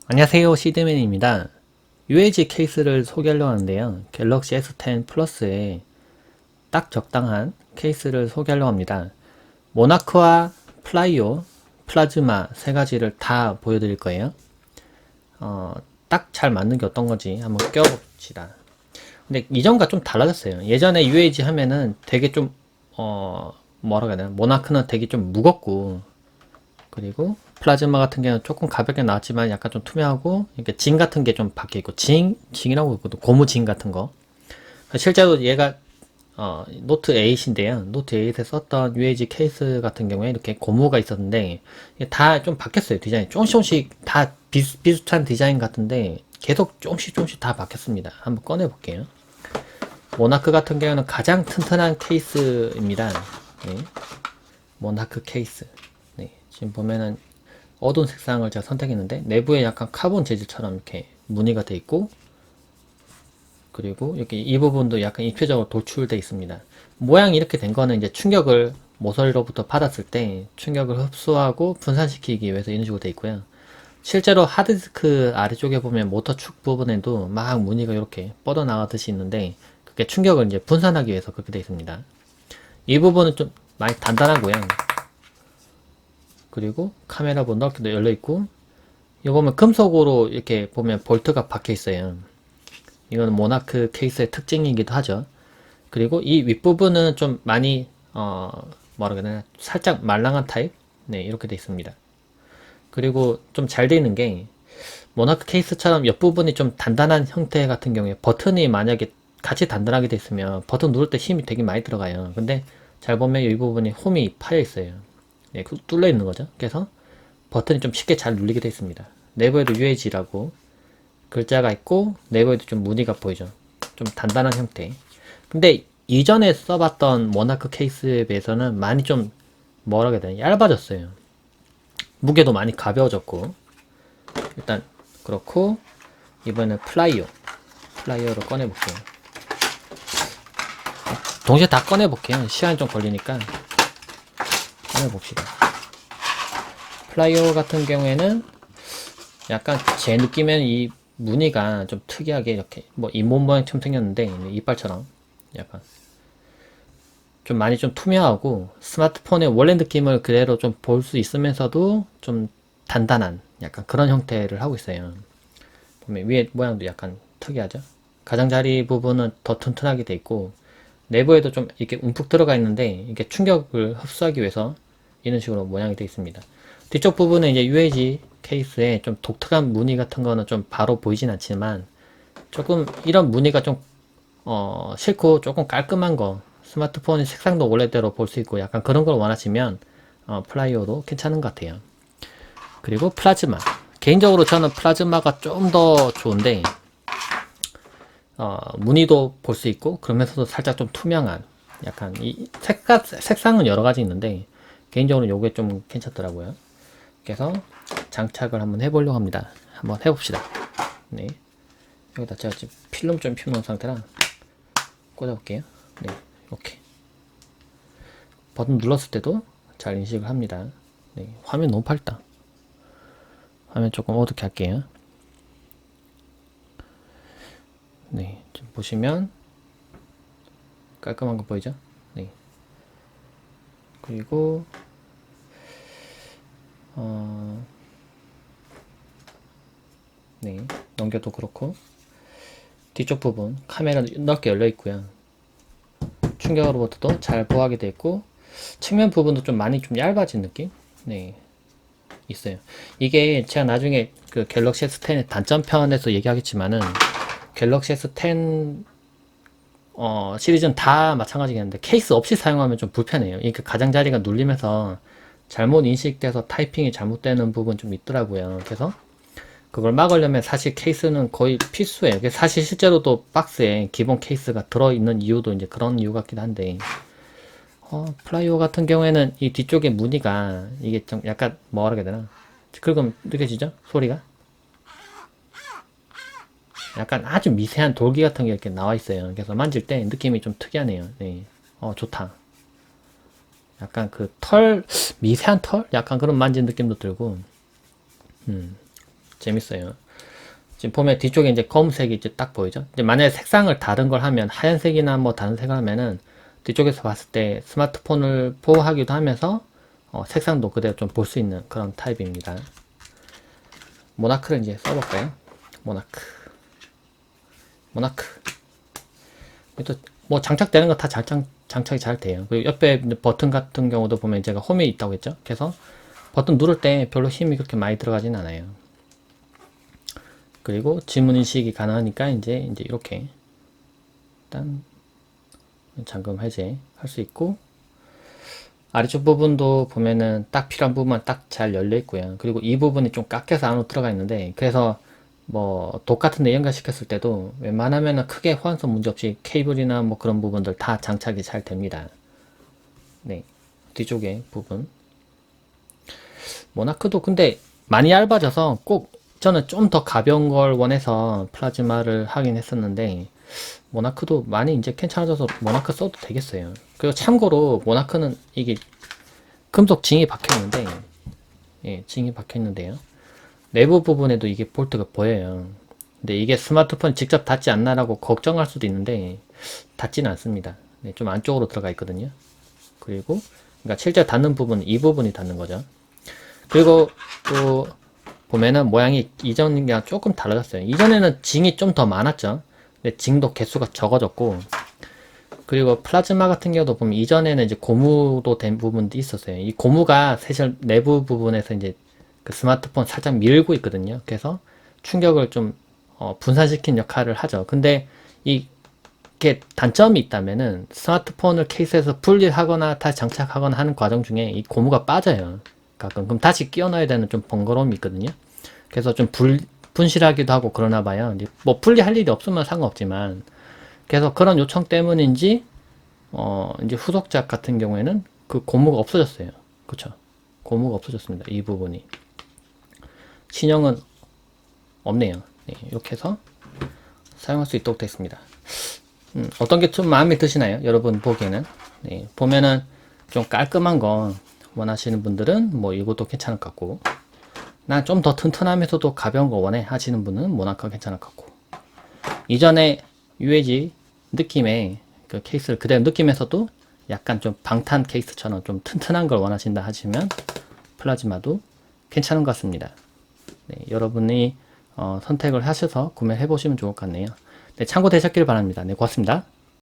안녕하세요, 시드맨입니다. UAG 케이스를 소개하려고 하는데요. 갤럭시 S10 플러스에 딱 적당한 케이스를 소개하려고 합니다. 모나크와 플라이오, 플라즈마 세 가지를 다 보여드릴 거예요. 딱 잘 맞는 게 어떤 건지 한번 껴봅시다. 근데 이전과 좀 달라졌어요. 예전에 UAG 하면은 되게 좀, 뭐라고 해야 되나, 모나크는 되게 좀 무겁고, 그리고 플라즈마 같은 경우는 조금 가볍게 나왔지만 약간 좀 투명하고, 이렇게 진 같은 게 좀 박혀 있고, 징이라고 있거든. 고무 진 같은 거. 실제로 얘가 노트 8인데요. 노트 8에 썼던 UAG 케이스 같은 경우에 이렇게 고무가 있었는데 다 좀 바뀌었어요. 디자인 조금씩 다 비슷한 디자인 같은데 계속 조금씩 다 바뀌었습니다. 한번 꺼내 볼게요. 모나크 같은 경우는 가장 튼튼한 케이스입니다. 네. 모나크 케이스. 네. 지금 보면은 어두운 색상을 제가 선택했는데 내부에 약간 카본 재질처럼 이렇게 무늬가 돼 있고, 그리고 여기 이 부분도 약간 입체적으로 돌출되어 있습니다. 모양이 이렇게 된 거는 이제 충격을 모서리로부터 받았을 때 충격을 흡수하고 분산시키기 위해서 이런 식으로 되어 있고요. 실제로 하드디스크 아래쪽에 보면 모터 축 부분에도 막 무늬가 이렇게 뻗어나가듯이 있는데 그게 충격을 이제 분산하기 위해서 그렇게 되어 있습니다. 이 부분은 좀 많이 단단하고요. 그리고 카메라도 넓게 열려 있고, 이거 보면 금속으로 이렇게 보면 볼트가 박혀 있어요. 이거는 모나크 케이스의 특징이기도 하죠. 그리고 이 윗부분은 좀 많이 뭐라 그러나 살짝 말랑한 타입, 네, 이렇게 돼 있습니다. 그리고 좀 잘 돼 있는 게 모나크 케이스처럼 옆부분이 좀 단단한 형태 같은 경우에 버튼이 만약에 같이 단단하게 돼 있으면 버튼 누를 때 힘이 되게 많이 들어가요. 근데 잘 보면 이 부분이 홈이 파여 있어요. 네, 뚫려 있는 거죠. 그래서 버튼이 좀 쉽게 잘 눌리게 돼 있습니다. 내부에도 UAG라고 글자가 있고 내부에도 좀 무늬가 보이죠. 좀 단단한 형태. 근데 이전에 써봤던 모나크 케이스에 비해서는 많이 좀 뭐라 해야 되나 얇아졌어요. 무게도 많이 가벼워졌고. 일단 그렇고, 이번에 플라이어로 꺼내볼게요. 동시에 다 꺼내볼게요. 시간이 좀 걸리니까 꺼내봅시다. 플라이어 같은 경우에는 약간 제 느낌엔 이 무늬가 좀 특이하게 이렇게 뭐 잇몸 모양처럼 생겼는데 이빨처럼 약간 좀 많이 좀 투명하고 스마트폰의 원래 느낌을 그대로 좀 볼 수 있으면서도 좀 단단한 약간 그런 형태를 하고 있어요. 보면 위에 모양도 약간 특이하죠. 가장자리 부분은 더 튼튼하게 돼 있고 내부에도 좀 이렇게 움푹 들어가 있는데 이게 충격을 흡수하기 위해서 이런 식으로 모양이 되어 있습니다. 뒤쪽 부분에 이제 UAG 케이스에 좀 독특한 무늬 같은 거는 좀 바로 보이진 않지만 조금 이런 무늬가 좀 싫고 조금 깔끔한 거, 스마트폰의 색상도 원래대로 볼 수 있고 약간 그런 걸 원하시면 플라이어도 괜찮은 것 같아요. 그리고 플라즈마. 개인적으로 저는 플라즈마가 좀 더 좋은데 무늬도 볼 수 있고 그러면서도 살짝 좀 투명한 약간 이 색상은 여러 가지 있는데 개인적으로 요게 좀 괜찮더라고요. 그래서 장착을 한번 해보려고 합니다. 한번 해봅시다. 네. 여기다 제가 지금 필름 좀 펴놓은 상태라 꽂아볼게요. 네, 이렇게 버튼 눌렀을 때도 잘 인식을 합니다. 네, 화면 너무 밝다. 화면 조금 어둡게 할게요. 네, 지금 보시면 깔끔한 거 보이죠? 네. 그리고 네, 넘겨도 그렇고 뒤쪽 부분 카메라 넓게 열려 있고요. 충격으로부터도 잘 보호하게 되어 있고 측면 부분도 좀 많이 좀 얇아진 느낌? 네, 있어요. 이게 제가 나중에 그 갤럭시 S10의 단점편에서 얘기하겠지만은 갤럭시 S10 시리즈는 다 마찬가지겠는데 케이스 없이 사용하면 좀 불편해요. 이게 가장자리가 눌리면서 잘못 인식돼서 타이핑이 잘못되는 부분 좀 있더라고요. 그래서 그걸 막으려면 사실 케이스는 거의 필수예요. 사실 실제로도 박스에 기본 케이스가 들어있는 이유도 이제 그런 이유 같긴 한데, 플라이오 같은 경우에는 이 뒤쪽에 무늬가 이게 좀 약간 뭐라 해야 되나? 긁으면 느껴지죠? 소리가? 약간 아주 미세한 돌기 같은 게 이렇게 나와 있어요. 그래서 만질 때 느낌이 좀 특이하네요. 네. 좋다. 약간 그 털, 미세한 털? 약간 그런 만진 느낌도 들고, 음. 재밌어요. 지금 보면 뒤쪽에 이제 검은색이 이제 딱 보이죠? 이제 만약에 색상을 다른 걸 하면, 하얀색이나 뭐 다른 색을 하면은, 뒤쪽에서 봤을 때 스마트폰을 보호하기도 하면서, 색상도 그대로 좀 볼 수 있는 그런 타입입니다. 모나크를 이제 써볼까요? 모나크. 또 뭐 장착되는 거 다 장착이 잘 돼요. 그리고 옆에 버튼 같은 경우도 보면 제가 홈에 있다고 했죠. 그래서 버튼 누를 때 별로 힘이 그렇게 많이 들어가진 않아요. 그리고 지문 인식이 가능하니까 이제 이렇게 일단 잠금 해제 할 수 있고, 아래쪽 부분도 보면은 딱 필요한 부분만 딱 잘 열려 있고요. 그리고 이 부분이 좀 깎여서 안으로 들어가 있는데, 그래서 뭐 독 같은 데 연결시켰을 때도 웬만하면 크게 호환성 문제 없이 케이블이나 뭐 그런 부분들 다 장착이 잘 됩니다. 네, 뒤쪽에 부분. 모나크도 근데 많이 얇아져서 꼭 저는 좀 더 가벼운 걸 원해서 플라즈마를 하긴 했었는데, 모나크도 많이 이제 괜찮아져서 모나크 써도 되겠어요. 그리고 참고로 모나크는 이게 금속 징이 박혀 있는데, 예, 징이 박혀 있는데요. 내부 부분에도 이게 볼트가 보여요. 근데 이게 스마트폰 직접 닿지 않나라고 걱정할 수도 있는데 닿지는 않습니다. 네, 좀 안쪽으로 들어가 있거든요. 그리고 그러니까 실제 닿는 부분, 이 부분이 닿는 거죠. 그리고 또 보면은 모양이 이전이랑 조금 달라졌어요. 이전에는 징이 좀 더 많았죠. 근데 징도 개수가 적어졌고, 그리고 플라즈마 같은 경우도 보면 이전에는 이제 고무로 된 부분도 있었어요. 이 고무가 사실 내부 부분에서 이제 그 스마트폰 살짝 밀고 있거든요. 그래서 충격을 좀 분산시킨 역할을 하죠. 근데 이게 단점이 있다면은 스마트폰을 케이스에서 분리하거나 다시 장착하거나 하는 과정 중에 이 고무가 빠져요. 가끔. 그럼 다시 끼워 넣어야 되는 좀 번거로움이 있거든요. 그래서 좀 분실하기도 하고 그러나 봐요. 이제 뭐 분리할 일이 없으면 상관없지만, 그래서 그런 요청 때문인지 이제 후속작 같은 경우에는 그 고무가 없어졌어요. 그쵸? 고무가 없어졌습니다. 이 부분이. 신형은 없네요. 네, 이렇게 해서 사용할 수 있도록 되어 있습니다. 어떤 게 좀 마음에 드시나요? 여러분 보기에는. 네, 보면은 좀 깔끔한 거 원하시는 분들은 뭐 이것도 괜찮을 것 같고, 난 좀 더 튼튼하면서도 가벼운 거 원해 하시는 분은 모나카 괜찮을 것 같고, 이전에 UAG 느낌의 그 케이스를 그대로 느끼면서도 약간 좀 방탄 케이스처럼 좀 튼튼한 걸 원하신다 하시면 플라즈마도 괜찮은 것 같습니다. 네, 여러분이 선택을 하셔서 구매해 보시면 좋을 것 같네요. 네, 참고되셨길 바랍니다. 네, 고맙습니다.